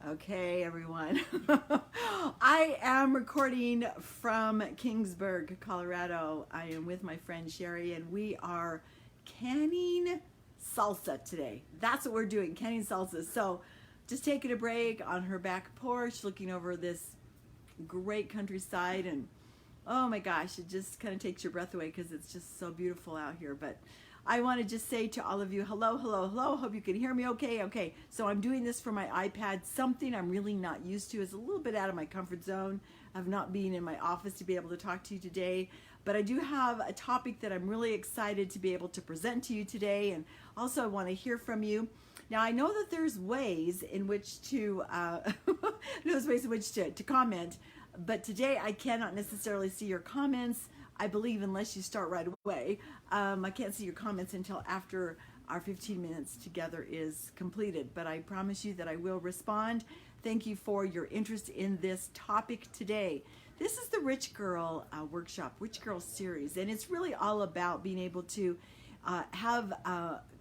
Okay, everyone. I am recording from Kingsburg, Colorado. I am with my friend Sherry, and we are canning salsa today. That's what we're doing, canning salsa. So just taking a break on her back porch, looking over this great countryside, and oh my gosh, it just kind of takes your breath away because it's just so beautiful out here. But I want to just say to all of you, hello, hello, hello. Hope you can hear me okay. Okay, so I'm doing this for my iPad. Something I'm really not used to. Is a little bit out of my comfort zone of not being in my office to be able to talk to you today. But I do have a topic that I'm really excited to be able to present to you today. And also I want to hear from you. Now I know that there's ways in which to, to comment. But today I cannot necessarily see your comments. I believe unless you start right away. I can't see your comments until after our 15 minutes together is completed, but I promise you that I will respond. Thank you for your interest in this topic today. This is the Rich Girl Workshop, Rich Girl series, and it's really all about being able to have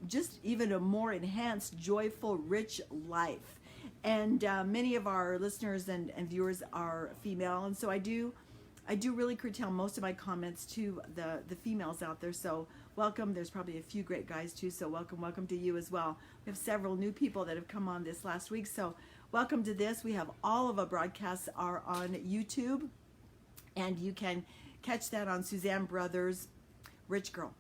just even a more enhanced, joyful, rich life. And many of our listeners and viewers are female, and so I do really curtail most of my comments to the females out there. So welcome. There's probably a few great guys too. So welcome to you as well. We have several new people that have come on this last week. So welcome to this. We have all of our broadcasts are on YouTube, and you can catch that on Suzanne Brothers Rich Girl.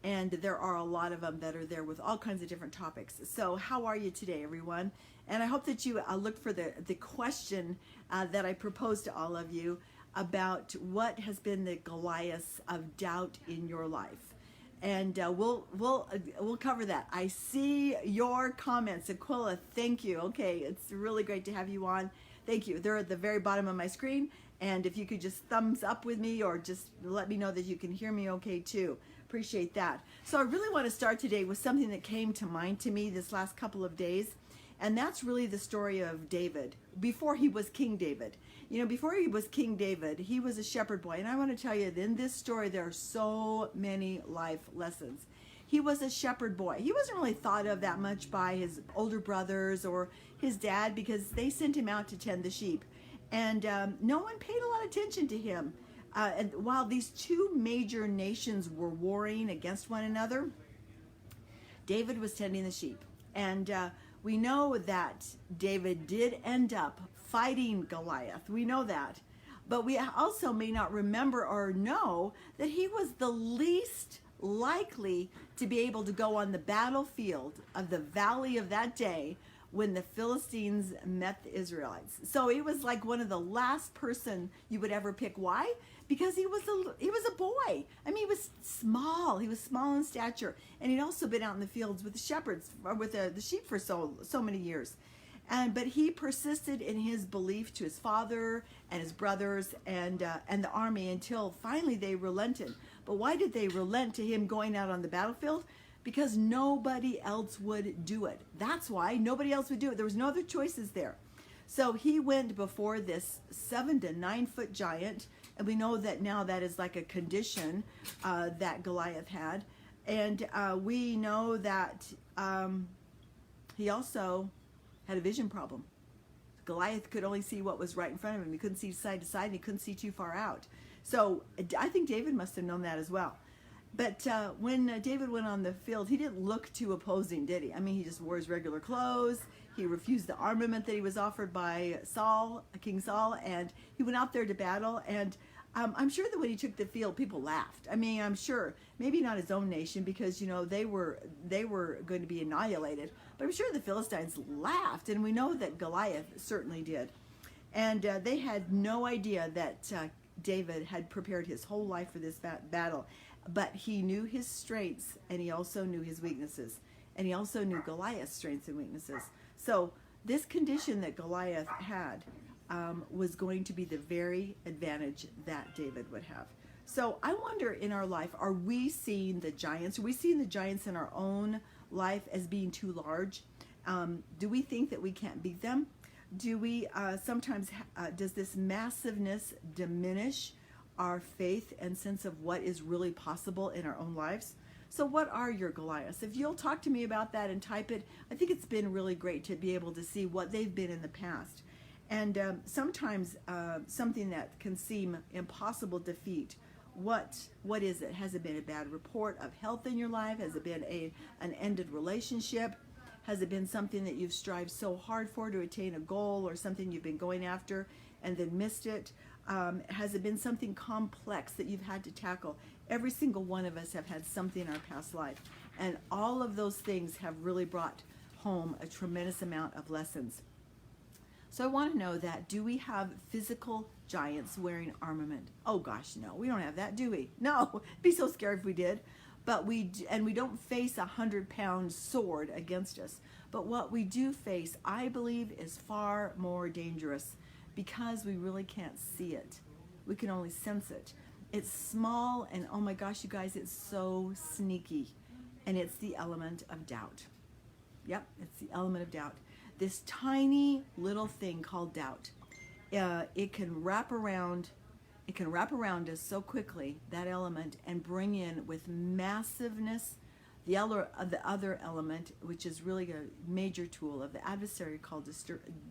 And there are a lot of them that are there with all kinds of different topics. So how are you today, everyone? And I hope that you look for the question that I proposed to all of you about what has been the Goliath of doubt in your life, and we'll cover that. I see your comments. Aquila, thank you. Okay, it's really great to have you on. Thank you. They're at the very bottom of my screen, and if you could just thumbs up with me or just let me know that you can hear me okay too. Appreciate that. So I really want to start today with something that came to mind to me this last couple of days, and that's really the story of David before he was King David. You know, before he was King David, he was a shepherd boy. And I want to tell you that in this story, there are so many life lessons. He was a shepherd boy. He wasn't really thought of that much by his older brothers or his dad because they sent him out to tend the sheep. And no one paid a lot of attention to him. And while these two major nations were warring against one another, David was tending the sheep. And we know that David did end up fighting Goliath. We know that. But we also may not remember or know that he was the least likely to be able to go on the battlefield of the valley of that day when the Philistines met the Israelites. So he was like one of the last person you would ever pick. Why? Because he was a boy. I mean, he was small. He was small in stature, and he'd also been out in the fields with the shepherds, or with the sheep for so many years. But he persisted in his belief to his father and his brothers and the army until finally they relented. But why did they relent to him going out on the battlefield? Because nobody else would do it. That's why nobody else would do it. There was no other choices there. So he went before this 7 to 9 foot giant, and we know that now that is like a condition that Goliath had. And we know that he also had a vision problem. Goliath could only see what was right in front of him. He couldn't see side to side, and he couldn't see too far out. So I think David must have known that as well. But when David went on the field, he didn't look too opposing, did he? I mean, he just wore his regular clothes. He refused the armament that he was offered by Saul, King Saul, and he went out there to battle. And I'm sure that when he took the field, people laughed. I mean, I'm sure, maybe not his own nation, because you know they were going to be annihilated. But I'm sure the Philistines laughed, and we know that Goliath certainly did. And they had no idea that David had prepared his whole life for this battle. But he knew his strengths, and he also knew his weaknesses. And he also knew Goliath's strengths and weaknesses. So this condition that Goliath had was going to be the very advantage that David would have. So I wonder, in our life, are we seeing the giants? Are we seeing the giants in our own life as being too large? Do we think that we can't beat them? Do we sometimes, does this massiveness diminish our faith and sense of what is really possible in our own lives? So what are your Goliaths? If you'll talk to me about that and type it, I think it's been really great to be able to see what they've been in the past. And sometimes something that can seem impossible to defeat, what is it? Has it been a bad report of health in your life? Has it been an ended relationship? Has it been something that you've strived so hard for to attain a goal, or something you've been going after and then missed it? Has it been something complex that you've had to tackle? Every single one of us have had something in our past life, and all of those things have really brought home a tremendous amount of lessons. So I want to know that, do we have physical giants wearing armament? Oh gosh, no, we don't have that, do we? No, it'd be so scary if we did. But we don't face 100-pound sword against us. But what we do face, I believe, is far more dangerous, because we really can't see it. We can only sense it. It's small, and oh my gosh, you guys, it's so sneaky. And it's the element of doubt. Yep, it's the element of doubt. This tiny little thing called doubt. It can wrap around us so quickly, that element, and bring in with massiveness the other element, which is really a major tool of the adversary, called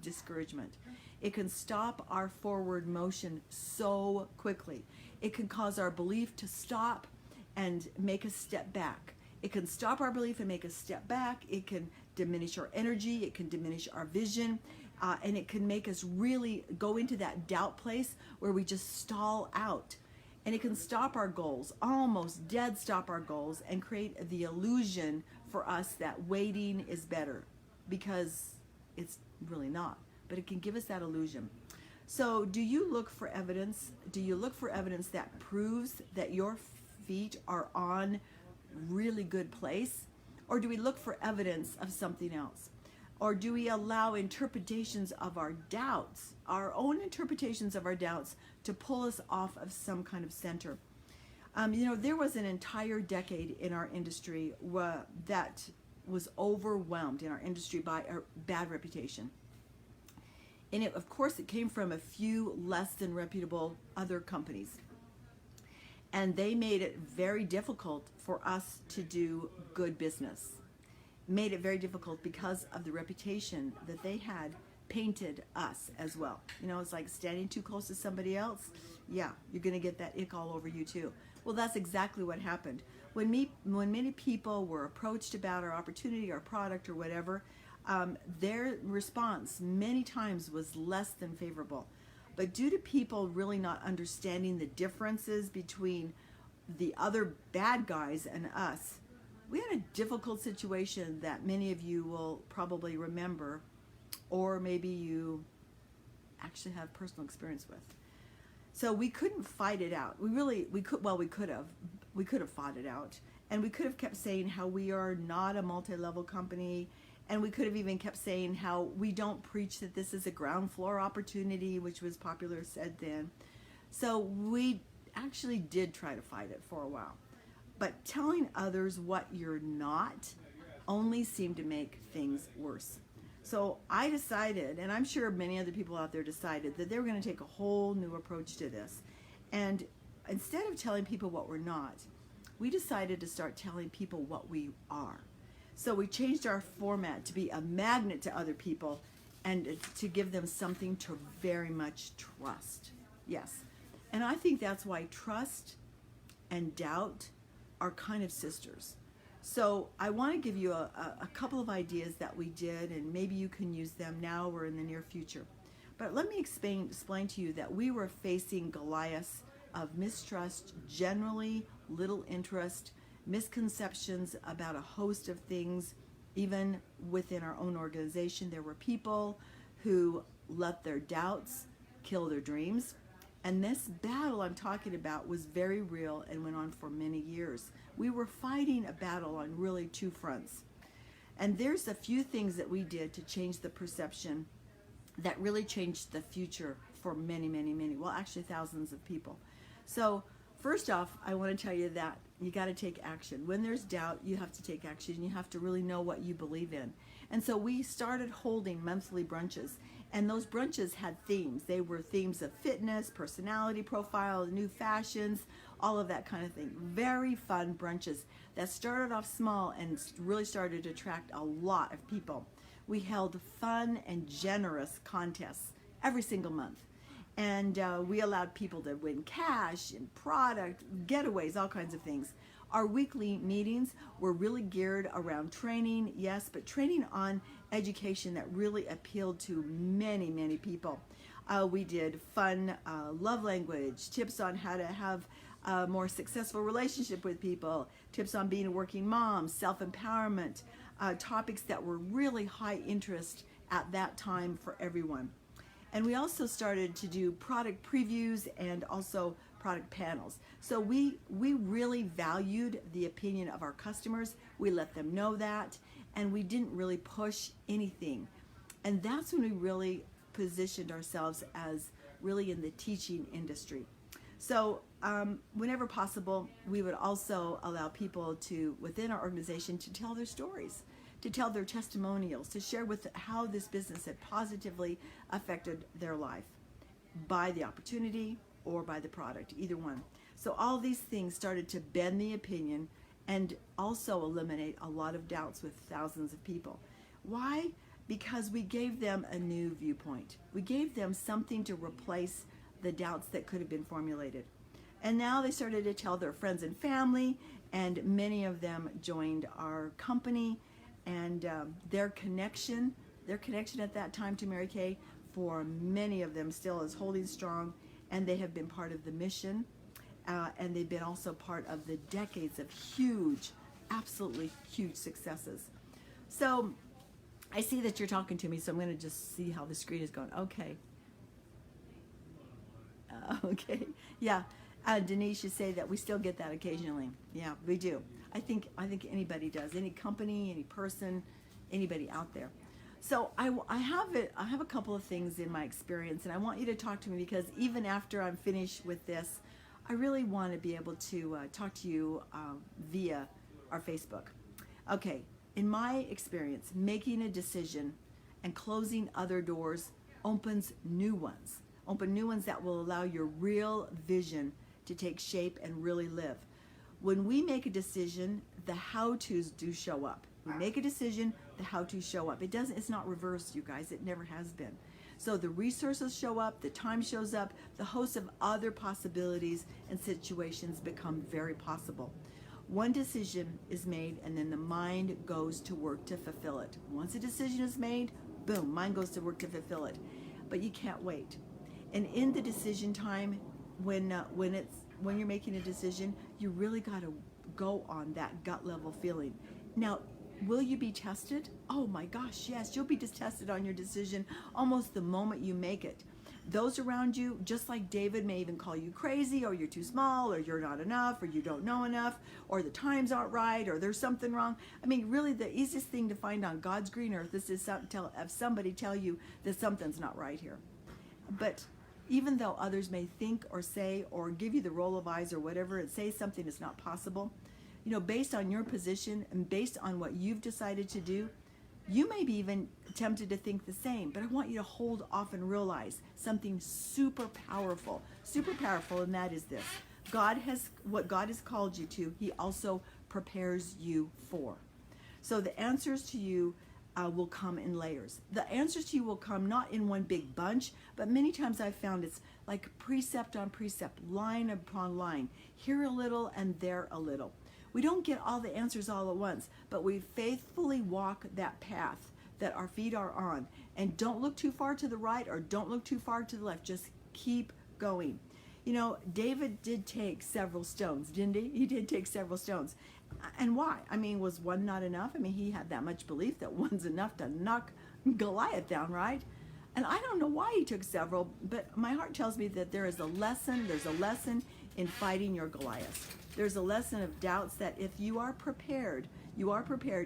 discouragement. It can stop our forward motion so quickly. It can cause our belief to stop and make us step back. It can stop our belief and make us step back. It can diminish our energy. It can diminish our vision. And it can make us really go into that doubt place where we just stall out. And it can stop our goals, almost dead stop our goals, and create the illusion for us that waiting is better, because it's really not. But it can give us that illusion. So do you look for evidence? Do you look for evidence that proves that your feet are on really good place? Or do we look for evidence of something else? Or do we allow interpretations of our doubts, our own interpretations of our doubts, to pull us off of some kind of center? There was an entire decade in our industry that was overwhelmed in our industry by a bad reputation. And of course, it came from a few less than reputable other companies. And they made it very difficult for us to do good business. Made it very difficult because of the reputation that they had painted us as well. It's like standing too close to somebody else. Yeah, you're going to get that ick all over you too. Well, that's exactly what happened. When many people were approached about our opportunity, our product, or whatever, their response many times was less than favorable. But due to people really not understanding the differences between the other bad guys and us, we had a difficult situation that many of you will probably remember, or maybe you actually have personal experience with. So we couldn't fight it out. We could have fought it out, and we could have kept saying how we are not a multi-level company, and we could have even kept saying how we don't preach that this is a ground floor opportunity, which was popular said then. So we actually did try to fight it for a while. But telling others what you're not only seemed to make things worse. So I decided, and I'm sure many other people out there decided, that they were going to take a whole new approach to this. And instead of telling people what we're not, we decided to start telling people what we are. So we changed our format to be a magnet to other people and to give them something to very much trust. Yes. And I think that's why trust and doubt are kind of sisters. So I want to give you a couple of ideas that we did, and maybe you can use them now or in the near future. But let me explain to you that we were facing Goliaths of mistrust, generally little interest, misconceptions about a host of things. Even within our own organization, there were people who let their doubts kill their dreams. And this battle I'm talking about was very real and went on for many years. We were fighting a battle on really two fronts. And there's a few things that we did to change the perception that really changed the future for many, many, many, well, actually thousands of people. So first off, I want to tell you that you got to take action. When there's doubt, you have to take action. You have to really know what you believe in. And so we started holding monthly brunches. And those brunches had themes. They were themes of fitness, personality profile, new fashions, all of that kind of thing. Very fun brunches that started off small and really started to attract a lot of people. We held fun and generous contests every single month. And we allowed people to win cash and product, getaways, all kinds of things. Our weekly meetings were really geared around training, yes, but training on education that really appealed to many, many people. We did fun love language, tips on how to have a more successful relationship with people, tips on being a working mom, self-empowerment, topics that were really high interest at that time for everyone. And we also started to do product previews and also product panels. So we really valued the opinion of our customers. We let them know that, and we didn't really push anything. And that's when we really positioned ourselves as really in the teaching industry. So whenever possible, we would also allow people to, within our organization, to tell their stories, to tell their testimonials, to share with how this business had positively affected their life by the opportunity or by the product, either one. So all these things started to bend the opinion and also eliminate a lot of doubts with thousands of people. Why? Because we gave them a new viewpoint. We gave them something to replace the doubts that could have been formulated. And now they started to tell their friends and family, and many of them joined our company. And their connection at that time to Mary Kay, for many of them still is holding strong, and they have been part of the mission, and they've been also part of the decades of huge, absolutely huge successes. So I see that you're talking to me, so I'm going to just see how the screen is going. Okay. Okay. Yeah. Denise, you say that we still get that occasionally. Yeah, we do. I think anybody does. Any company, any person, anybody out there. So I have a couple of things in my experience, and I want you to talk to me, because even after I'm finished with this, I really want to be able to talk to you via our Facebook. Okay, in my experience, making a decision and closing other doors opens new ones. Open new ones that will allow your real vision to take shape and really live. When we make a decision, the how-tos do show up. We make a decision, the how-tos show up. It's not reversed, you guys. It never has been. So the resources show up, the time shows up, the host of other possibilities and situations become very possible. One decision is made, and then the mind goes to work to fulfill it. Once a decision is made, boom, mind goes to work to fulfill it. But you can't wait. And in the decision time, when you're making a decision, you really got to go on that gut level feeling. Now, will you be tested? Oh my gosh, yes, you'll be tested on your decision almost the moment you make it. Those around you, just like David, may even call you crazy, or you're too small, or you're not enough, or you don't know enough, or the times aren't right, or there's something wrong. I mean, really, the easiest thing to find on God's green earth is to have somebody tell you that something's not right here. But even though others may think or say or give you the roll of eyes or whatever and say something is not possible, based on your position and based on what you've decided to do, you may be even tempted to think the same. But I want you to hold off and realize something super powerful, and that is this. What God has called you to, He also prepares you for. So the answers to you will come in layers. The answers to you will come not in one big bunch, but many times I've found it's like precept on precept, line upon line, here a little and there a little. We don't get all the answers all at once, but we faithfully walk that path that our feet are on. And don't look too far to the right or don't look too far to the left. Just keep going. David did take several stones, didn't he? He did take several stones. And why? I mean, was one not enough? I mean, he had that much belief that one's enough to knock Goliath down, right? And I don't know why he took several, but my heart tells me that there's a lesson in fighting your Goliath. There's a lesson of doubts that if you are prepared,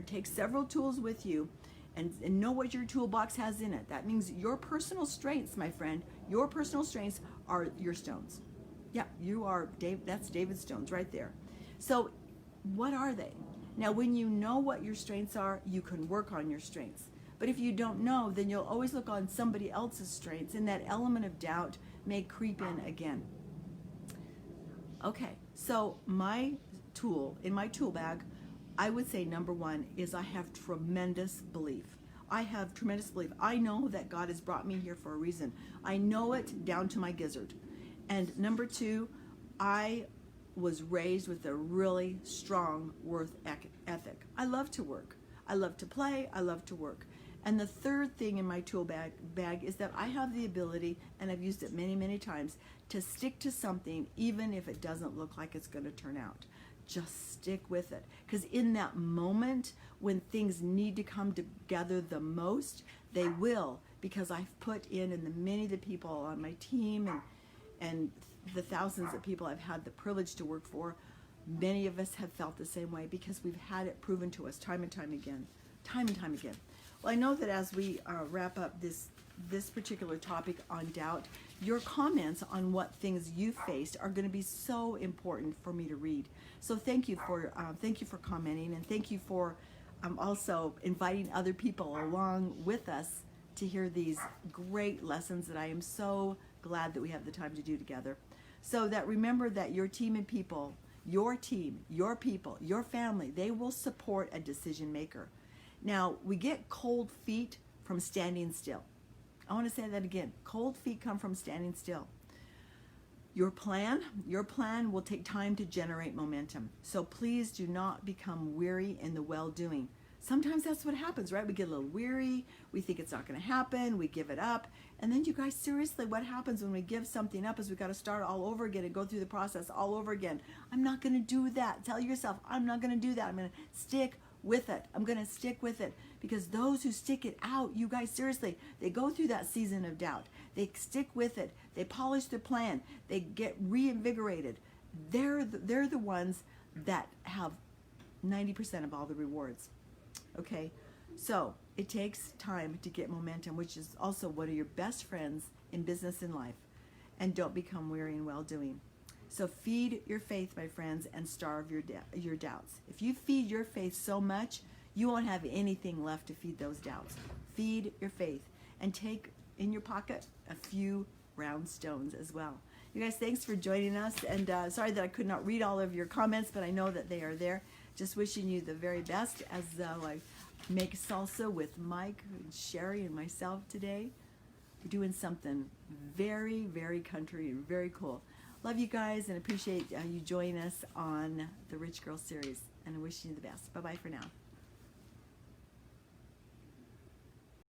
take several tools with you and know what your toolbox has in it. That means your personal strengths, my friend, your personal strengths are your stones. Yeah, you are Dave. That's David's stones right there. So what are they? Now, when you know what your strengths are, you can work on your strengths. But if you don't know, then you'll always look on somebody else's strengths, and that element of doubt may creep in again. Okay, so my tool, in my tool bag, I would say number one is I have tremendous belief. I have tremendous belief. I know that God has brought me here for a reason. I know it down to my gizzard. And number two, I was raised with a really strong work ethic. I love to work. I love to play. I love to work. And the third thing in my tool bag is that I have the ability, and I've used it many, many times, to stick to something even if it doesn't look like it's going to turn out. Just stick with it. Because in that moment when things need to come together the most, they will. Because I've put in, and the many of the people on my team and the thousands of people I've had the privilege to work for, many of us have felt the same way because we've had it proven to us time and time again. Time and time again. Well, I know that as we wrap up this particular topic on doubt, your comments on what things you faced are going to be so important for me to read. So thank you for commenting, and thank you for also inviting other people along with us to hear these great lessons that I am so glad that we have the time to do together. So that remember that your team and people, your team, your people, your family, they will support a decision maker. Now, we get cold feet from standing still. I want to say that again. Cold feet come from standing still. Your plan will take time to generate momentum. So please do not become weary in the well-doing. Sometimes that's what happens, right? We get a little weary. We think it's not going to happen. We give it up. And then you guys, seriously, what happens when we give something up is we got to start all over again and go through the process all over again. I'm not going to do that. Tell yourself, I'm not going to do that. I'm going to stick with it. I'm going to stick with it, because those who stick it out, you guys, seriously, they go through that season of doubt. They stick with it. They polish their plan. They get reinvigorated. They're the ones that have 90% of all the rewards. Okay, so it takes time to get momentum, which is also one of your best friends in business and life. And don't become weary in well-doing. So feed your faith, my friends, and starve your doubts. If you feed your faith so much, you won't have anything left to feed those doubts. Feed your faith, and take in your pocket a few round stones as well. You guys, thanks for joining us, and sorry that I could not read all of your comments, but I know that they are there. Just wishing you the very best as I make salsa with Mike and Sherry and myself today. We're doing something very, very country and very cool. Love you guys, and appreciate you joining us on the Rich Girl series, and I wish you the best. Bye-bye for now.